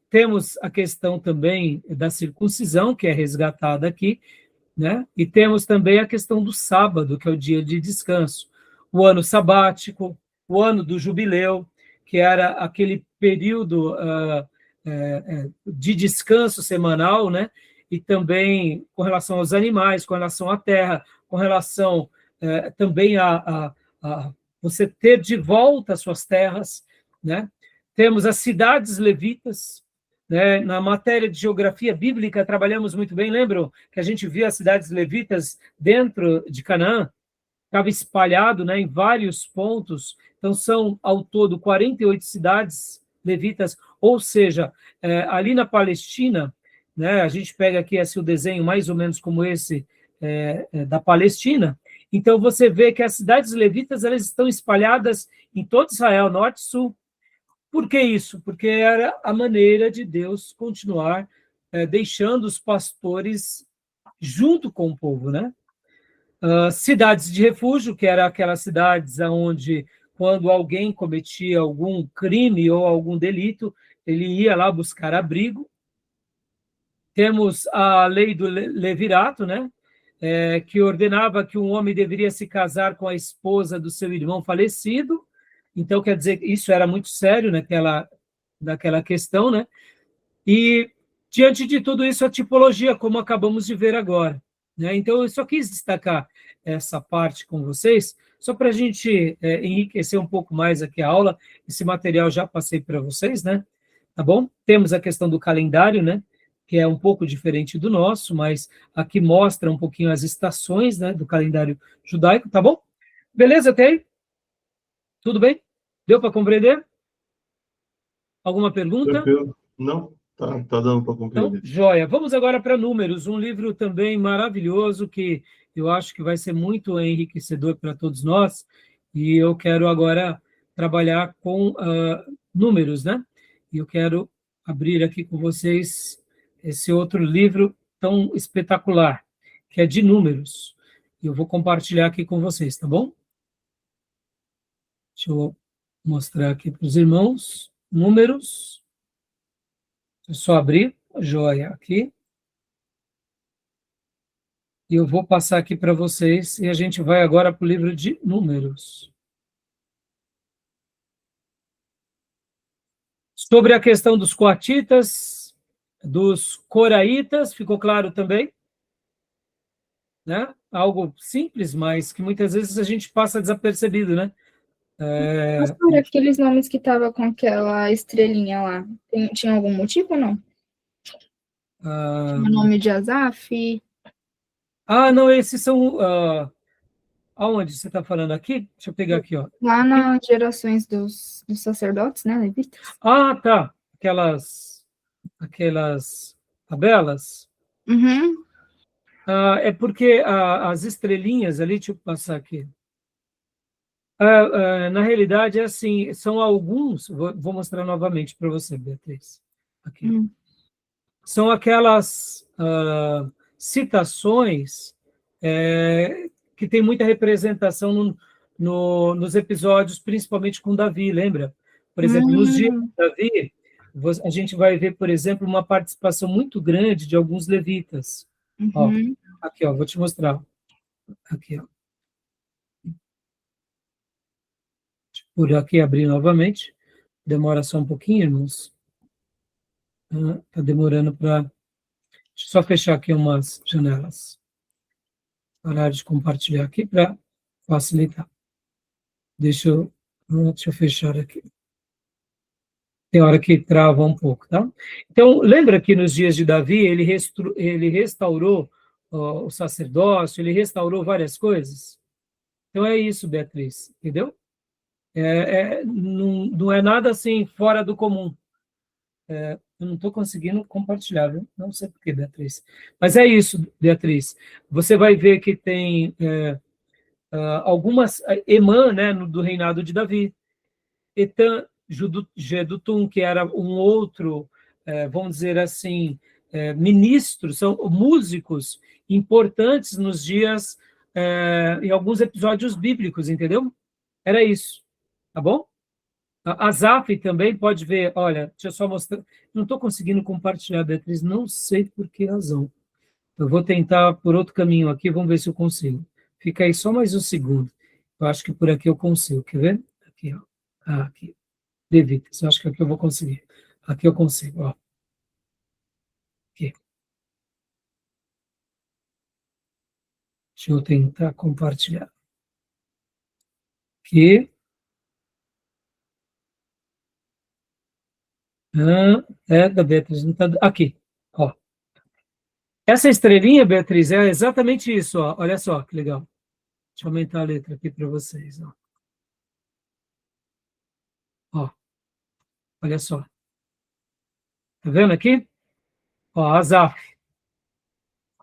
temos a questão também da circuncisão, que é resgatada aqui, né? E temos também a questão do sábado, que é o dia de descanso, o ano sabático, o ano do jubileu, que era aquele período de descanso semanal, né? E também com relação aos animais, com relação à terra, com relação também a você ter de volta as suas terras, né? Temos as cidades levitas, né? Na matéria de geografia bíblica trabalhamos muito bem, lembram que a gente via as cidades levitas dentro de Canaã? Estava espalhado, né, em vários pontos, então são ao todo 48 cidades levitas, ou seja, ali na Palestina, né, a gente pega aqui assim, o desenho mais ou menos como esse da Palestina, então você vê que as cidades levitas elas estão espalhadas em todo Israel, norte e sul. Por que isso? Porque era a maneira de Deus continuar deixando os pastores junto com o povo, né? Cidades de refúgio, que eram aquelas cidades onde, quando alguém cometia algum crime ou algum delito, ele ia lá buscar abrigo. Temos a lei do levirato, né? Que ordenava que um homem deveria se casar com a esposa do seu irmão falecido. Então, quer dizer, isso era muito sério naquela questão, né? E, diante de tudo isso, a tipologia, como acabamos de ver agora, né? Então, eu só quis destacar essa parte com vocês, só para a gente enriquecer um pouco mais aqui a aula. Esse material já passei para vocês, né? Tá bom? Temos a questão do calendário, né? Que é um pouco diferente do nosso, mas aqui mostra um pouquinho as estações, né, do calendário judaico, tá bom? Beleza até aí? Tudo bem? Deu para compreender? Alguma pergunta? Tranquilo. Não, tá dando para compreender. Então, joia. Vamos agora para Números, um livro também maravilhoso que eu acho que vai ser muito enriquecedor para todos nós, e eu quero agora trabalhar com números, né? E eu quero abrir aqui com vocês esse outro livro tão espetacular, que é de Números. E eu vou compartilhar aqui com vocês, tá bom? Deixa eu mostrar aqui para os irmãos. Números. É só abrir, joia, aqui. E eu vou passar aqui para vocês, e a gente vai agora para o livro de Números. Sobre a questão dos coatitas, dos coraitas, ficou claro também? Né? Algo simples, mas que muitas vezes a gente passa desapercebido, né? Pastor, aqueles nomes que estavam com aquela estrelinha lá, tinha algum motivo ou não? O nome de Asaf? Não, esses são... aonde você está falando aqui? Deixa eu pegar aqui, ó. Lá nas gerações dos sacerdotes, né, levitas? Tá. aquelas tabelas, Uhum. é porque as estrelinhas ali, deixa eu passar aqui. Na realidade, é assim, são alguns, vou mostrar novamente para você, Beatriz. Aqui. Hum. São aquelas citações que tem muita representação nos episódios, principalmente com Davi, lembra? Por exemplo, nos dias de Davi, a gente vai ver, por exemplo, uma participação muito grande de alguns levitas. Ó, Uhum. aqui, ó, vou te mostrar. Aqui, ó. Por aqui abrir novamente. Demora só um pouquinho, irmãos. Está demorando para... Deixa eu só fechar aqui umas janelas. Parar de compartilhar aqui para facilitar. Deixa eu fechar aqui. Tem hora que trava um pouco, tá? Então, lembra que nos dias de Davi, ele restaurou o sacerdócio, ele restaurou várias coisas? Então é isso, Beatriz, entendeu? Não é nada assim fora do comum. Eu não estou conseguindo compartilhar, viu? Não sei por que, Beatriz. Mas é isso, Beatriz. Você vai ver que tem algumas... Emã, né, do reinado de Davi. Etan, Jedutum, que era um outro, vamos dizer assim, ministro, são músicos importantes nos dias, em alguns episódios bíblicos, entendeu? Era isso, tá bom? Asaf também pode ver, olha, deixa eu só mostrar, não estou conseguindo compartilhar, Beatriz, não sei por que razão. Eu vou tentar por outro caminho aqui, vamos ver se eu consigo. Fica aí só mais um segundo. Eu acho que por aqui eu consigo, quer ver? Aqui, ó. Aqui. Levitas, eu acho que aqui eu vou conseguir. Aqui eu consigo, ó. Aqui. Deixa eu tentar compartilhar. Aqui. Da Beatriz, não tá... Aqui, ó. Essa estrelinha, Beatriz, é exatamente isso, ó. Olha só, que legal. Deixa eu aumentar a letra aqui para vocês, ó. Ó. Olha só. Tá vendo aqui? Ó, Asaf.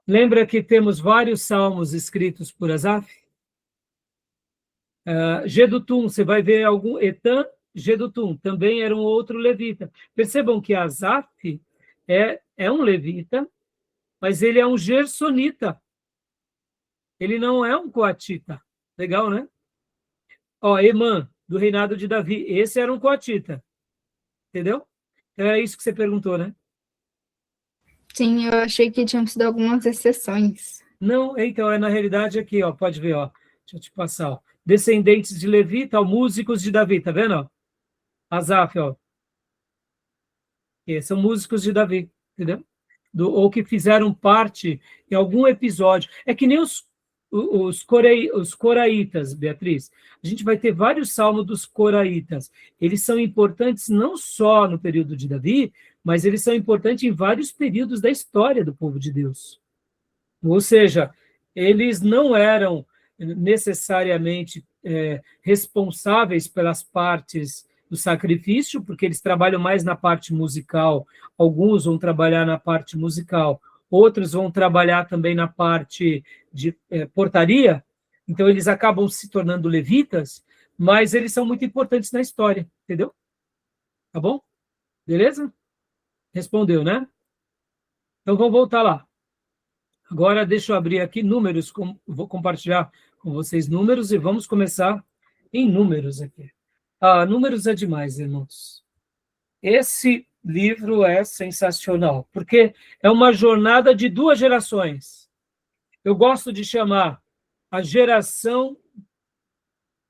Lembra que temos vários salmos escritos por Asaf? Jedutum, você vai ver algum... Etan, Jedutum, também era um outro levita. Percebam que Asaf é um levita, mas ele é um gersonita. Ele não é um coatita. Legal, né? Ó, Emã, do reinado de Davi. Esse era um coatita. Entendeu? Então, é isso que você perguntou, né? Sim, eu achei que tinham sido algumas exceções. Não, então, na realidade aqui, ó, pode ver, ó. Deixa eu te passar, ó. Descendentes de Levi, tal, músicos de Davi, tá vendo? Ó? Asaf, ó. São músicos de Davi, entendeu? Ou que fizeram parte em algum episódio. É que nem os coraitas, Beatriz. A gente vai ter vários salmos dos coraitas. Eles são importantes não só no período de Davi, mas eles são importantes em vários períodos da história do povo de Deus. Ou seja, eles não eram necessariamente responsáveis pelas partes do sacrifício, porque eles trabalham mais na parte musical. Alguns vão trabalhar na parte musical, outros vão trabalhar também na parte de portaria. Então, eles acabam se tornando levitas, mas eles são muito importantes na história, entendeu? Tá bom? Beleza? Respondeu, né? Então, vamos voltar lá. Agora, deixa eu abrir aqui números, vou compartilhar com vocês números e vamos começar em números aqui. Números é demais, irmãos. Esse livro é sensacional, porque é uma jornada de duas gerações. Eu gosto de chamar a geração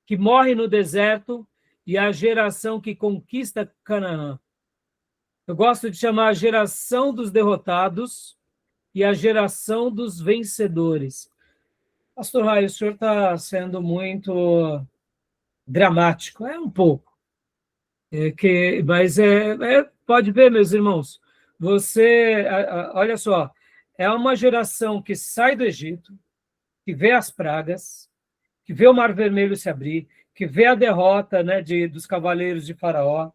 que morre no deserto e a geração que conquista Canaã. Eu gosto de chamar a geração dos derrotados e a geração dos vencedores. Pastor Raio, o senhor está sendo muito dramático. É um pouco. Mas pode ver, meus irmãos, olha só, é uma geração que sai do Egito, que vê as pragas, que vê o Mar Vermelho se abrir, que vê a derrota, né, dos cavaleiros de Faraó,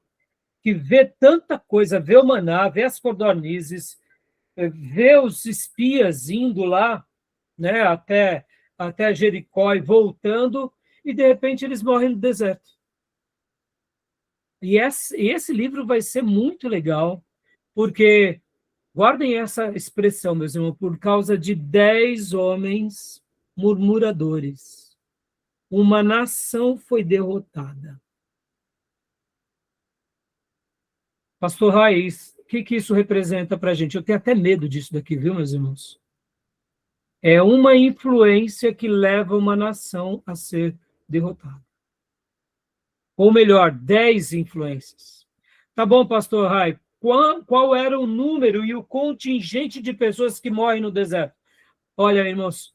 que vê tanta coisa, vê o maná, vê as codornizes, vê os espias indo lá, né, até Jericó e voltando, e de repente eles morrem no deserto. E esse livro vai ser muito legal, porque, guardem essa expressão, meus irmãos, por causa de 10 homens murmuradores, uma nação foi derrotada. Pastor Raiz, o que isso representa para a gente? Eu tenho até medo disso daqui, viu, meus irmãos? É uma influência que leva uma nação a ser derrotada. Ou melhor, 10 influências. Tá bom, pastor Rai, qual era o número e o contingente de pessoas que morrem no deserto? Olha, irmãos,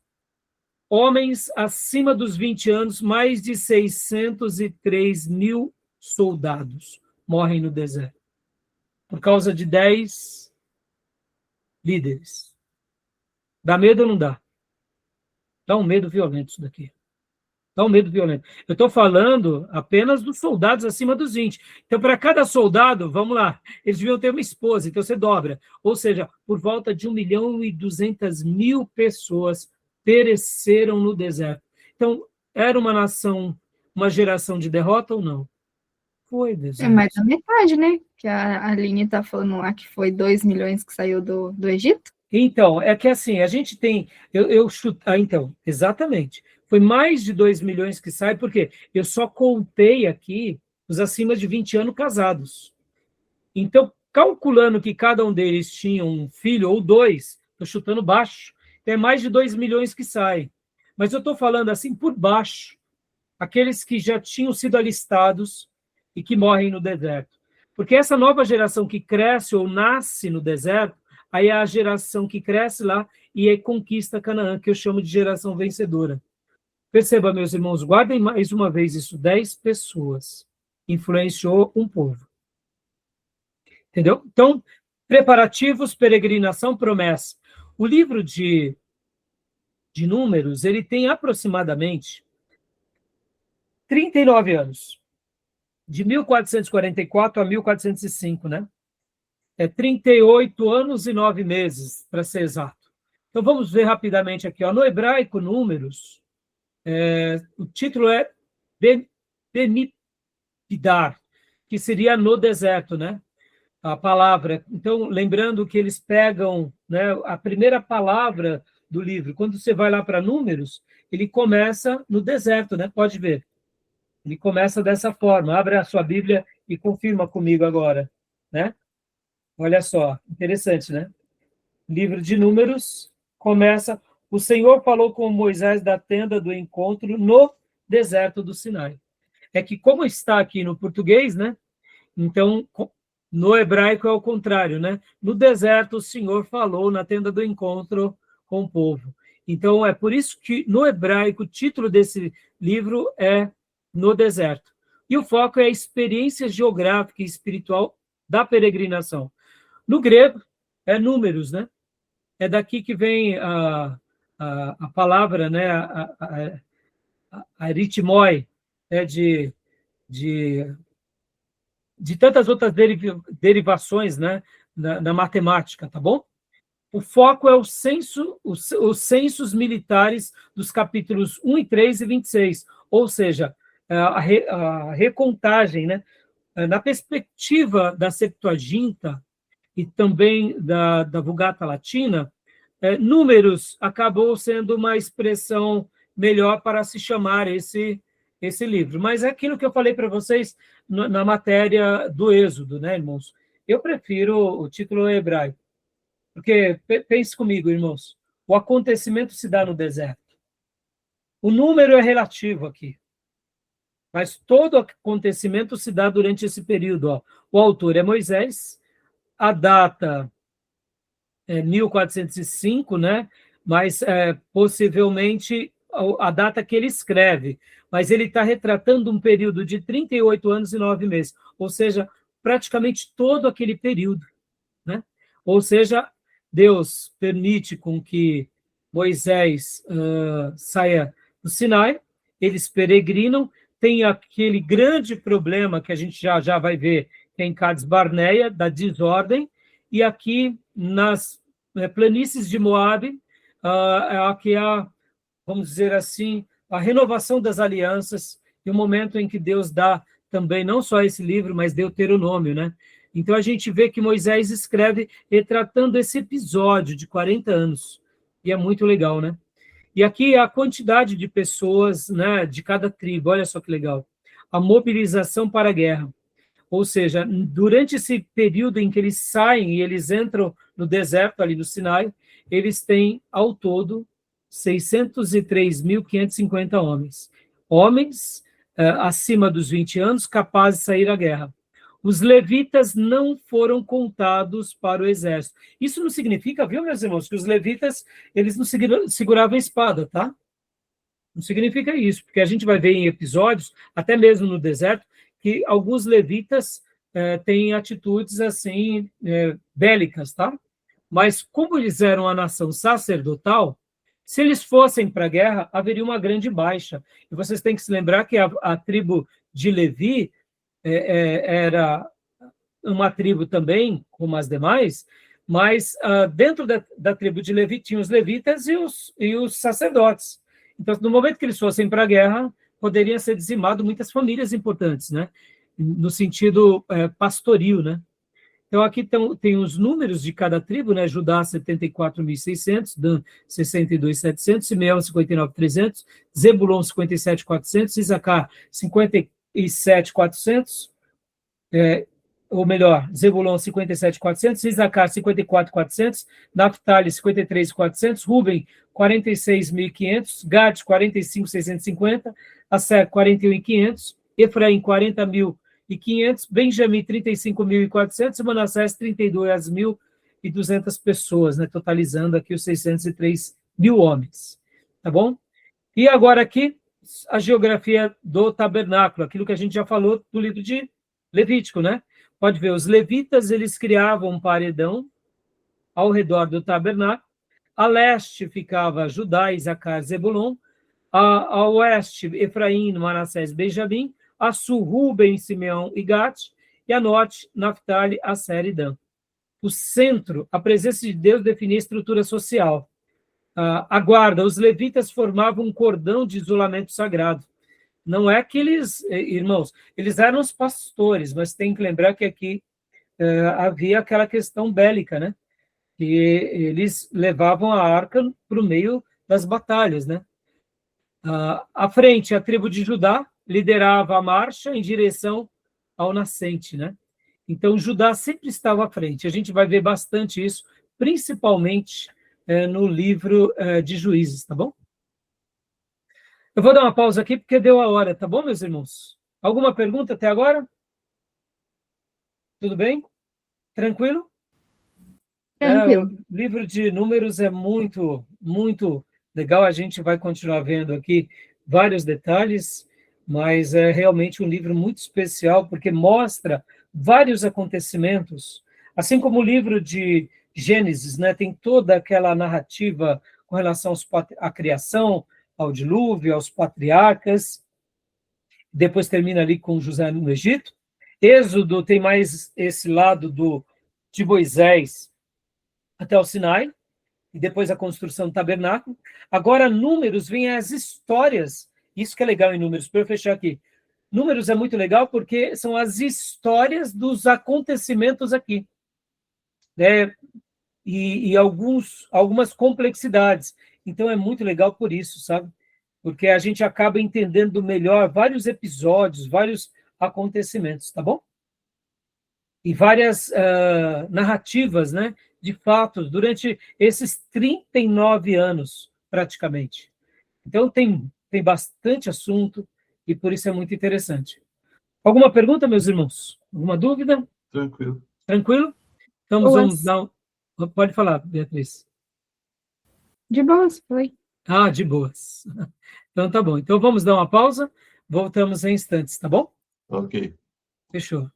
homens acima dos 20 anos, mais de 603 mil soldados morrem no deserto, por causa de 10 líderes. Dá medo ou não dá? Dá um medo violento isso daqui. Dá um medo violento. Eu estou falando apenas dos soldados acima dos 20. Então, para cada soldado, vamos lá, eles deviam ter uma esposa, então você dobra. Ou seja, por volta de 1.200.000 pessoas pereceram no deserto. Então, era uma nação, uma geração de derrota ou não? Foi, Deus. É mais da metade, né? Que a Aline está falando lá que foi 2 milhões que saiu do Egito. Então, é que assim, a gente tem. Eu chuto. Então, exatamente. Foi mais de 2 milhões que sai, porque eu só contei aqui os acima de 20 anos casados. Então, calculando que cada um deles tinha um filho ou dois, estou chutando baixo, é mais de 2 milhões que saem. Mas eu estou falando assim por baixo, aqueles que já tinham sido alistados e que morrem no deserto. Porque essa nova geração que cresce ou nasce no deserto, aí é a geração que cresce lá e conquista Canaã, que eu chamo de geração vencedora. Perceba, meus irmãos, guardem mais uma vez isso, 10 pessoas influenciou um povo. Entendeu? Então, preparativos, peregrinação, promessa. O livro de Números, ele tem aproximadamente 39 anos, de 1444 a 1405, né? É 38 anos e 9 meses, para ser exato. Então, vamos ver rapidamente aqui. Ó. No hebraico, Números, o título é Bemidbar, que seria no deserto, né? A palavra. Então, lembrando que eles pegam, né, a primeira palavra do livro. Quando você vai lá para Números, ele começa no deserto, né? Pode ver. Ele começa dessa forma. Abre a sua Bíblia e confirma comigo agora, né? Olha só, interessante, né? Livro de Números começa: o Senhor falou com Moisés da tenda do encontro no deserto do Sinai. É que, como está aqui no português, né? Então, no hebraico é o contrário, né? No deserto, o Senhor falou na tenda do encontro com o povo. Então, é por isso que, no hebraico, o título desse livro é No Deserto. E o foco é a experiência geográfica e espiritual da peregrinação. No grego, é números, né? É daqui que vem a palavra, né? A aritmoi, de tantas outras derivações, né? Na matemática, tá bom? O foco é os censos militares dos capítulos 1 e 3 e 26, ou seja, a recontagem, né? Na perspectiva da Septuaginta e também da Vulgata Latina, números acabou sendo uma expressão melhor para se chamar esse livro. Mas é aquilo que eu falei para vocês na matéria do Êxodo, né, irmãos? Eu prefiro o título hebraico, porque, pense comigo, irmãos, o acontecimento se dá no deserto. O número é relativo aqui, mas todo acontecimento se dá durante esse período. Ó. O autor é Moisés, a data é 1405, né? Mas possivelmente a data que ele escreve. Mas ele está retratando um período de 38 anos e 9 meses, ou seja, praticamente todo aquele período, né? Ou seja, Deus permite com que Moisés saia do Sinai, eles peregrinam, tem aquele grande problema que a gente já vai ver, que é em Cades Barneia, da desordem, e aqui nas planícies de Moabe, aqui vamos dizer assim, a renovação das alianças, e o momento em que Deus dá também, não só esse livro, mas Deuteronômio, né? Então, a gente vê que Moisés escreve retratando esse episódio de 40 anos, e é muito legal, né? E aqui a quantidade de pessoas, né, de cada tribo, olha só que legal. A mobilização para a guerra. Ou seja, durante esse período em que eles saem e eles entram no deserto, ali no Sinai, eles têm, ao todo, 603.550 homens. Homens acima dos 20 anos, capazes de sair à guerra. Os levitas não foram contados para o exército. Isso não significa, viu, meus irmãos, que os levitas, eles não seguravam a espada, tá? Não significa isso, porque a gente vai ver em episódios, até mesmo no deserto, que alguns levitas têm atitudes, assim, bélicas, tá? Mas como eles eram a nação sacerdotal, se eles fossem para a guerra, haveria uma grande baixa. E vocês têm que se lembrar que a tribo de Levi era uma tribo também, como as demais, mas dentro da tribo de Levi tinham os levitas e os sacerdotes. Então, no momento que eles fossem para a guerra, poderiam ser dizimadas muitas famílias importantes, né? No sentido pastoril, né? Então, aqui tem os números de cada tribo, né? Judá, 74.600, Dan, 62.700, Simeão, 59.300, Zebulon, 57.400, Isacar, 57.400, ou melhor, Zebulon 57.400, Isacar 54.400, Naftali 53.400, Ruben 46.500, Gad 45.650, Aser 41.500, Efraim 40.500, Benjamim 35.400 e Manassés 32.200 pessoas, né, totalizando aqui os 603.000 homens, tá bom? E agora aqui a geografia do tabernáculo, aquilo que a gente já falou do livro de Levítico, né? Pode ver, os levitas, eles criavam um paredão ao redor do tabernáculo. A leste ficava Judá, Isacar, Zebulon. A oeste, Efraim, Manassés, Benjamim. A sul, Ruben, Simeão e Gad. E a norte, Naftali, Aser e Dan. O centro, a presença de Deus definia a estrutura social. A guarda, os levitas formavam um cordão de isolamento sagrado. Não é que eles, irmãos, eles eram os pastores, mas tem que lembrar que aqui havia aquela questão bélica, né? Que eles levavam a arca para o meio das batalhas, né? À frente, a tribo de Judá liderava a marcha em direção ao nascente, né? Então, Judá sempre estava à frente. A gente vai ver bastante isso, principalmente no livro de Juízes, tá bom? Eu vou dar uma pausa aqui porque deu a hora, tá bom, meus irmãos? Alguma pergunta até agora? Tudo bem? Tranquilo? Tranquilo. O livro de Números é muito, muito legal. A gente vai continuar vendo aqui vários detalhes, mas é realmente um livro muito especial porque mostra vários acontecimentos, assim como o livro de Gênesis, né? Tem toda aquela narrativa com relação à criação, ao dilúvio, aos patriarcas, depois termina ali com José no Egito. Êxodo tem mais esse lado de Moisés até o Sinai, e depois a construção do tabernáculo. Agora, Números, vem as histórias, isso que é legal em Números, para eu fechar aqui. Números é muito legal porque são as histórias dos acontecimentos aqui, né? E algumas complexidades. Então, é muito legal por isso, sabe? Porque a gente acaba entendendo melhor vários episódios, vários acontecimentos, tá bom? E várias narrativas, né, de fatos, durante esses 39 anos, praticamente. Então, tem bastante assunto, e por isso é muito interessante. Alguma pergunta, meus irmãos? Alguma dúvida? Tranquilo. Tranquilo? Então, vamos dar Pode falar, Beatriz. De boas, foi. De boas. Então, tá bom. Então, vamos dar uma pausa. Voltamos em instantes, tá bom? Ok. Fechou.